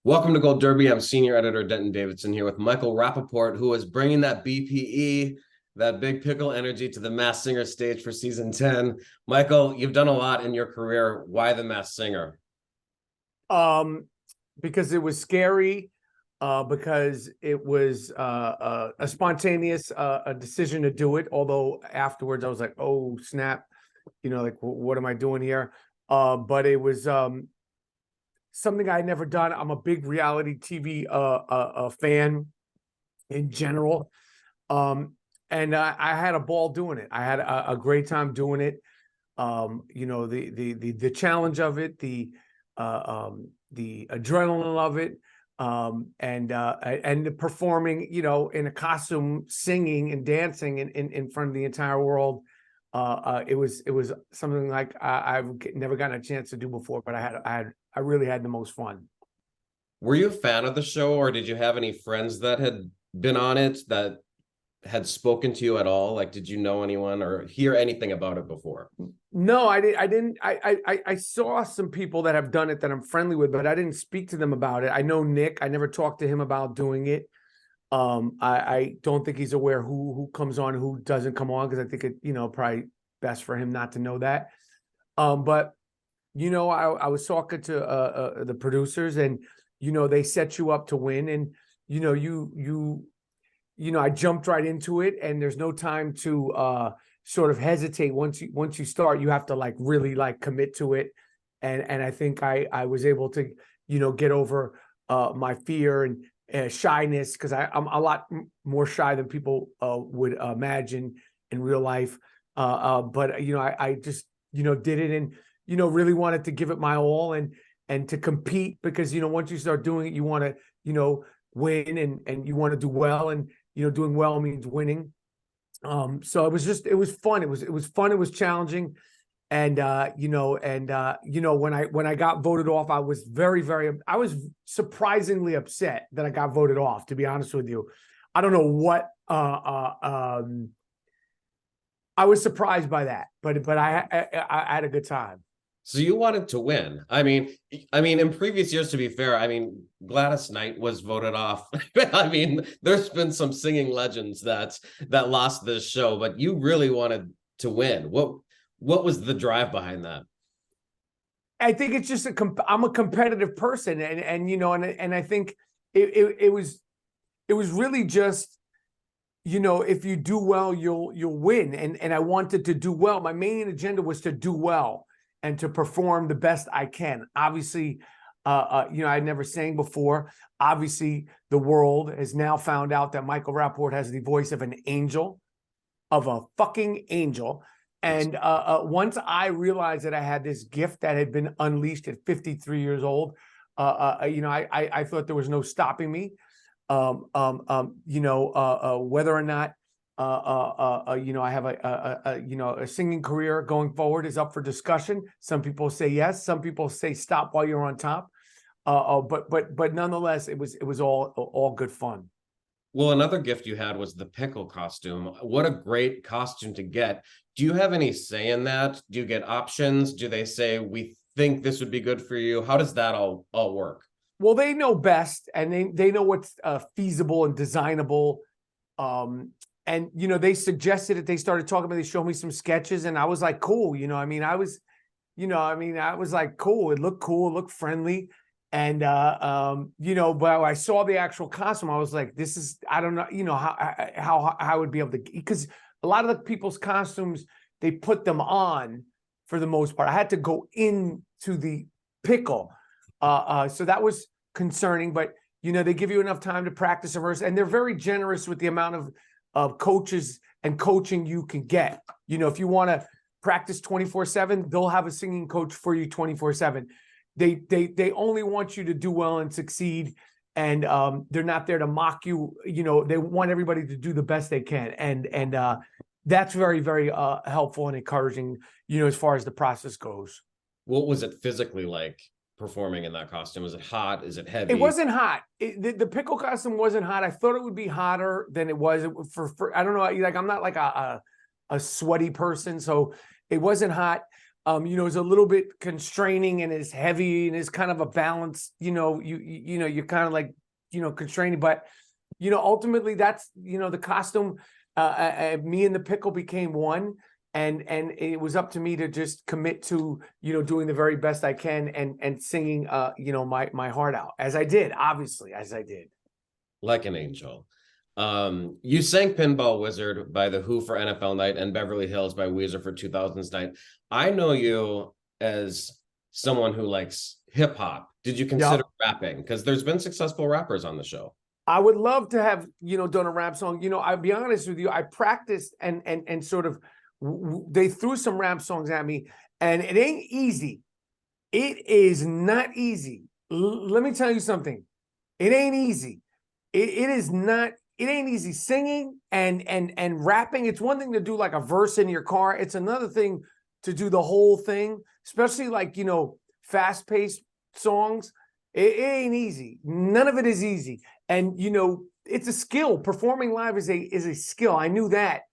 Welcome to Gold Derby. I'm senior editor Denton Davidson here with Michael Rapaport, who is bringing that BPE, that big pickle energy to the Masked Singer stage for season 10. Michael, you've done a lot in your career. Why the Masked Singer? Because it was scary, because it was a spontaneous a decision to do it. Although afterwards I was like, oh snap, like what am I doing here? But it was something I had never done. I'm a big reality TV fan in general. And I had a ball doing it. I had a great time doing it. The challenge of it, the adrenaline of it, and the performing, in a costume, singing and dancing in front of the entire world. It was something like I've never gotten a chance to do before, but I really had the most fun. Were you a fan of the show, or did you have any friends that had been on it that had spoken to you at all? Like, did you know anyone or hear anything about it before? No, I didn't. I saw some people that have done it that I'm friendly with, but I didn't speak to them about it. I know Nick. I never talked to him about doing it. I don't think he's aware who comes on, who doesn't come on, because I think it, probably best for him not to know that. But I was talking to the producers, and they set you up to win, and I jumped right into it, and there's no time to sort of hesitate. Once you start, you have to really commit to it. And I think I was able to, get over my fear and shyness, because I'm a lot more shy than people would imagine in real life. But I just, did it, and, really wanted to give it my all, and to compete, because, once you start doing it, you want to, win, and you want to do well, and, doing well means winning. So it was fun. It was fun. It was challenging. And, when I got voted off, I was I was surprisingly upset that I got voted off, to be honest with you. I don't know what, I was surprised by that, but I had a good time. So you wanted to win. In previous years, to be fair, Gladys Knight was voted off. There's been some singing legends that lost this show, but you really wanted to win. What was the drive behind that? I think it's just I'm a competitive person, and I think it was really just, if you do well, you'll win, and I wanted to do well. My main agenda was to do well and to perform the best I can. Obviously, I never sang before. Obviously, the world has now found out that Michael Rapaport has the voice of an angel, of a fucking angel. And once I realized that I had this gift that had been unleashed at 53 years old, I thought there was no stopping me. Whether or not I have a singing career going forward is up for discussion. Some people say yes, some people say stop while you're on top. But nonetheless, it was all good fun. Well, another gift you had was the pickle costume. What a great costume to get. Do you have any say in that? Do you get options? Do they say, we think this would be good for you? How does that all work? Well, they know best, and they know what's feasible and designable. And they suggested it. They started talking about. They showed me some sketches, and I was like, cool. I was like, cool. It looked cool. It looked friendly. And but I saw the actual costume. I was like, this is, I don't know, how I would be able to, because a lot of the people's costumes, they put them on for the most part. I had to go into the pickle. So that was concerning, but they give you enough time to practice, rehearse, and they're very generous with the amount of coaches and coaching you can get. If you want to practice 24/7, they'll have a singing coach for you 24/7. They only want you to do well and succeed, and they're not there to mock you. They want everybody to do the best they can, and that's very, very helpful and encouraging, as far as the process goes. What was it physically like performing in that costume? Was it hot? Is it heavy? It wasn't hot. The pickle costume wasn't hot. I thought it would be hotter than it was. For I don't know. I'm not like a sweaty person, so it wasn't hot. is a little bit constraining and is heavy and is kind of a balance, you're kind of like, constraining, but, ultimately that's, the costume, me and the pickle became one. And it was up to me to just commit to, doing the very best I can and singing, my heart out, as I did, obviously, as I did. Like an angel. You sang Pinball Wizard by The Who for NFL Night and Beverly Hills by Weezer for 2000's Night. I know you as someone who likes hip hop. Did you consider rapping? Because there's been successful rappers on the show. I would love to have, done a rap song. I'll be honest with you. I practiced and sort of, they threw some rap songs at me, and it ain't easy. It is not easy. Let me tell you something. It ain't easy. It is not. It ain't easy singing and rapping. It's one thing to do like a verse in your car. It's another thing to do the whole thing, especially like, fast-paced songs. It ain't easy. None of it is easy. And, it's a skill. Performing live is a skill. I knew that.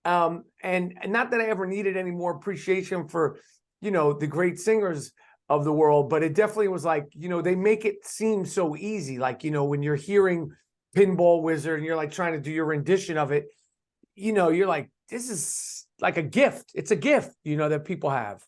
And not that I ever needed any more appreciation for, the great singers of the world, but it definitely was like, they make it seem so easy. Like, when you're hearing Pinball Wizard and you're like trying to do your rendition of it, you're like, this is like a gift. It's a gift, that people have.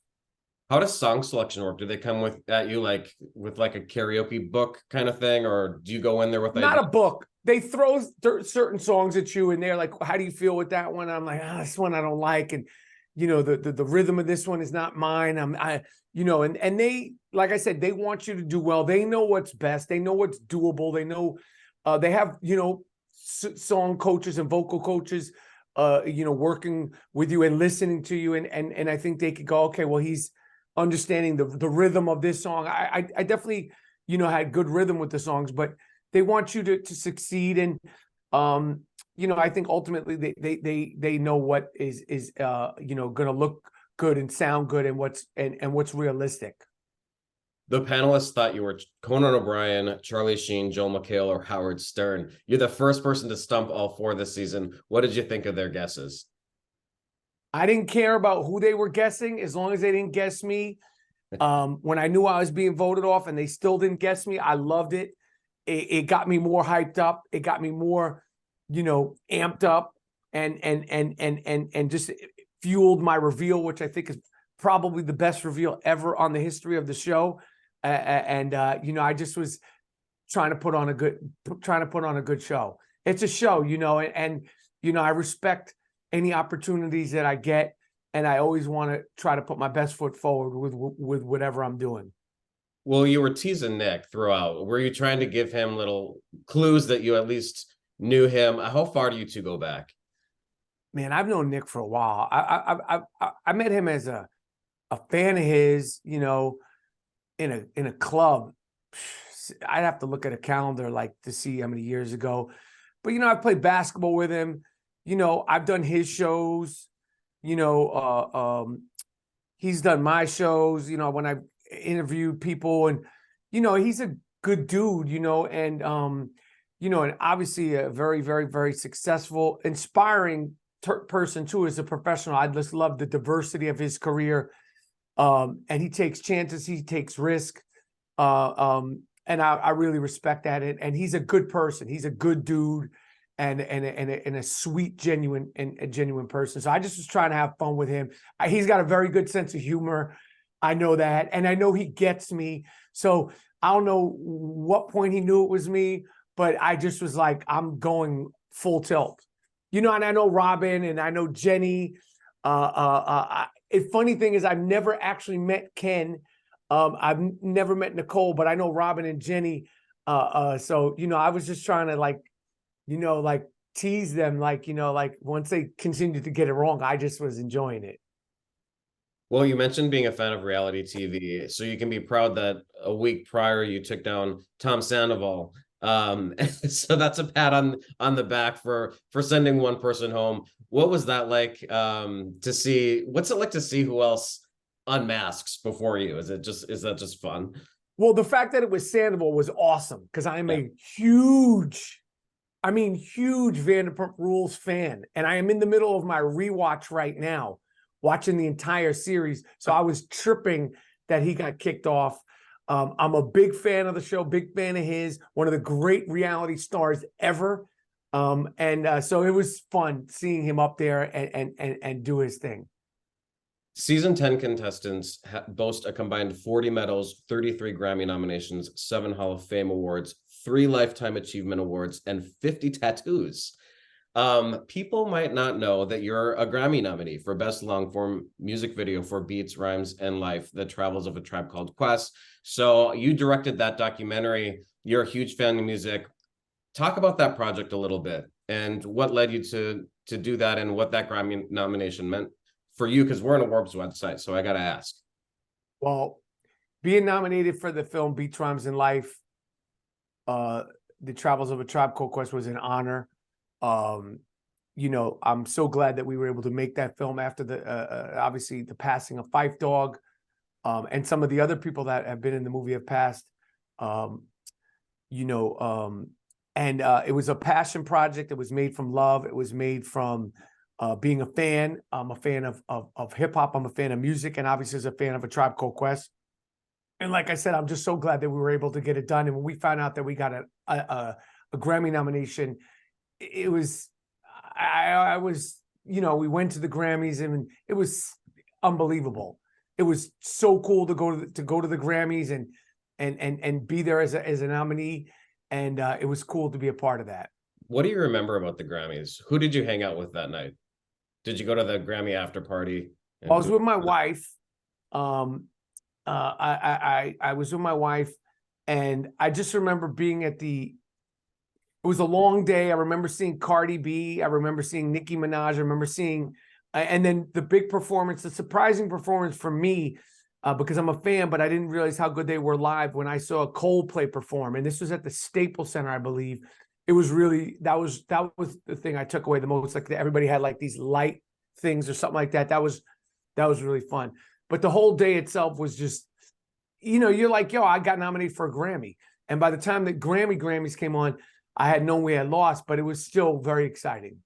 How does song selection work? Do they come at you like with like a karaoke book kind of thing, or do you go in there with not a book? They throw certain songs at you, and they're like, "How do you feel with that one?" I'm like, "This one I don't like," and the rhythm of this one is not mine. And they, like I said, they want you to do well. They know what's best. They know what's doable. They know, they have song coaches and vocal coaches, working with you and listening to you, and I think they could go, okay, well, he's understanding the rhythm of this song. I definitely, had good rhythm with the songs, but they want you to succeed. And, I think ultimately they know what is going to look good and sound good and what's realistic. The panelists thought you were Conan O'Brien, Charlie Sheen, Joel McHale, or Howard Stern. You're the first person to stump all four this season. What did you think of their guesses? I didn't care about who they were guessing as long as they didn't guess me. When I knew I was being voted off and they still didn't guess me, I loved it. It got me more hyped up. It got me more, amped up and just fueled my reveal, which I think is probably the best reveal ever on the history of the show. I just was trying to put on a good show. It's a show, and I respect any opportunities that I get, and I always want to try to put my best foot forward with whatever I'm doing. Well, you were teasing Nick throughout. Were you trying to give him little clues that you at least knew him? How far do you two go back? Man, I've known Nick for a while. I met him as a fan of his, in a club. I'd have to look at a calendar like to see how many years ago. But I played basketball with him. I've done his shows. He's done my shows. When I interviewed people, and he's a good dude. And obviously a very, very, very successful, inspiring person too as a professional. I just love the diversity of his career. And he takes chances. He takes risk. And I really respect that. And he's a good person. He's a good dude. And a sweet, genuine person. So I just was trying to have fun with him. He's got a very good sense of humor. I know that. And I know he gets me. So I don't know what point he knew it was me, but I just was like, I'm going full tilt. And I know Robin and I know Jenny. A funny thing is I've never actually met Ken. I've never met Nicole, but I know Robin and Jenny. So I was just trying to like tease them, like once they continued to get it wrong, I just was enjoying it. Well, you mentioned being a fan of reality TV, so you can be proud that a week prior you took down Tom Sandoval. So that's a pat on the back for sending one person home. What was that like to see? What's it like to see who else unmasks before you? Is that just fun? Well, the fact that it was Sandoval was awesome because I'm a huge Vanderpump Rules fan, and I am in the middle of my rewatch right now watching the entire series. So I was tripping that he got kicked off. I'm a big fan of the show, big fan of his, one of the great reality stars ever. So it was fun seeing him up there and do his thing. Season 10 contestants boast a combined 40 medals, 33 Grammy nominations, 7 Hall of Fame awards, 3 Lifetime Achievement Awards, and 50 tattoos. People might not know that you're a Grammy nominee for Best Long Form Music Video for Beats, Rhymes, and Life, The Travels of a Tribe Called Quest. So you directed that documentary. You're a huge fan of music. Talk about that project a little bit and what led you to do that and what that Grammy nomination meant for you, because we're on a Warp's website, so I got to ask. Well, being nominated for the film Beats, Rhymes, and Life, The Travels of a Tribe Called Quest was an honor. I'm so glad that we were able to make that film after the obviously the passing of Phife Dawg, and some of the other people that have been in the movie have passed. It was a passion project. It was made from love. It was made from being a fan. I'm a fan of hip hop. I'm a fan of music, and obviously as a fan of A Tribe Called Quest. And like I said, I'm just so glad that we were able to get it done. And when we found out that we got a Grammy nomination, it was, we went to the Grammys and it was unbelievable. It was so cool to go to the Grammys and be there as a nominee. And it was cool to be a part of that. What do you remember about the Grammys? Who did you hang out with that night? Did you go to the Grammy after party? I was with my wife. I was with my wife, and I just remember being it was a long day. I remember seeing Cardi B. I remember seeing Nicki Minaj. I remember seeing, and then the big performance, the surprising performance for me, because I'm a fan, but I didn't realize how good they were live when I saw Coldplay perform. And this was at the Staples Center, I believe. It was really, that was the thing I took away the most. Like everybody had like these light things or something like that. That was really fun. But the whole day itself was just, you're like, yo, I got nominated for a Grammy. And by the time the Grammys came on, I had known we had lost, but it was still very exciting.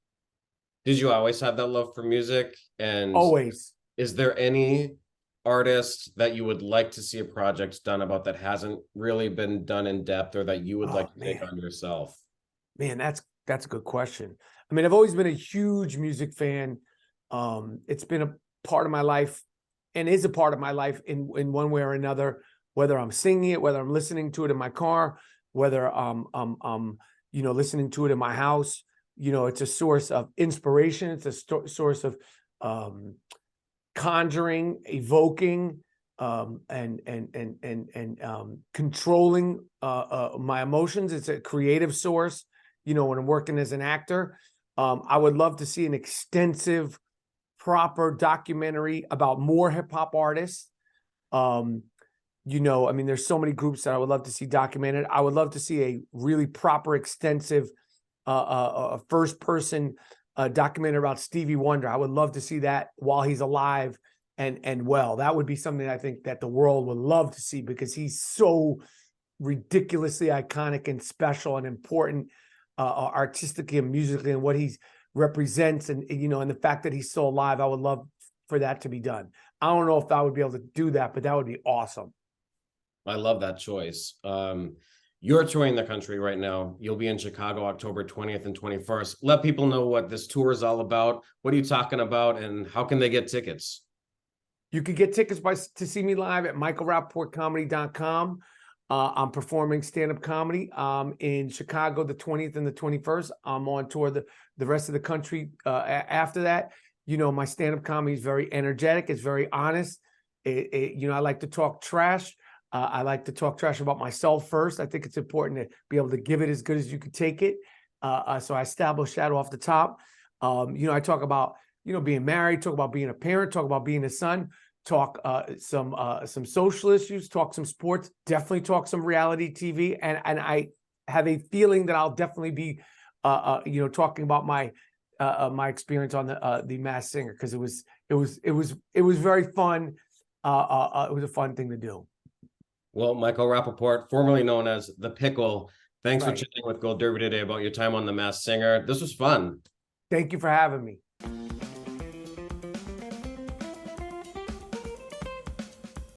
Did you always have that love for music? And always. Is there any artist that you would like to see a project done about that hasn't really been done in depth, or that you would like to take on yourself? Man, that's a good question. I mean, I've always been a huge music fan. It's been a part of my life and is a part of my life in one way or another, whether I'm singing it, whether I'm listening to it in my car, whether I'm listening to it in my house. It's a source of inspiration. It's a source of conjuring, evoking, and controlling my emotions. It's a creative source. When I'm working as an actor, I would love to see an extensive, proper documentary about more hip hop artists. There's so many groups that I would love to see documented. I would love to see a really proper, extensive, first person documentary about Stevie Wonder. I would love to see that while he's alive and well. That would be something I think that the world would love to see, because he's so ridiculously iconic and special and important, artistically and musically, and what he represents, and and the fact that he's still alive. I would love for that to be done. I don't know if I would be able to do that, but that would be awesome. I love that choice. You're touring the country right now. You'll be in Chicago October 20th and 21st. Let people know what this tour is all about. What are you talking about, and how can they get tickets? You can get tickets to see me live at michaelrapaportcomedy.com. I'm performing stand-up comedy in Chicago the 20th and the 21st. I'm on tour the rest of the country after that. My stand-up comedy is very energetic. It's very honest. I like to talk trash. I like to talk trash about myself first. I think it's important to be able to give it as good as you can take it. So I establish that off the top. I talk about, being married, talk about being a parent, talk about being a son, talk some social issues, talk some sports, definitely talk some reality TV. And I have a feeling that I'll definitely be, talking about my experience on the Masked Singer, because it was very fun. It was a fun thing to do. Well, Michael Rapaport, formerly known as The Pickle, thanks for chatting with Gold Derby today about your time on The Masked Singer. This was fun. Thank you for having me.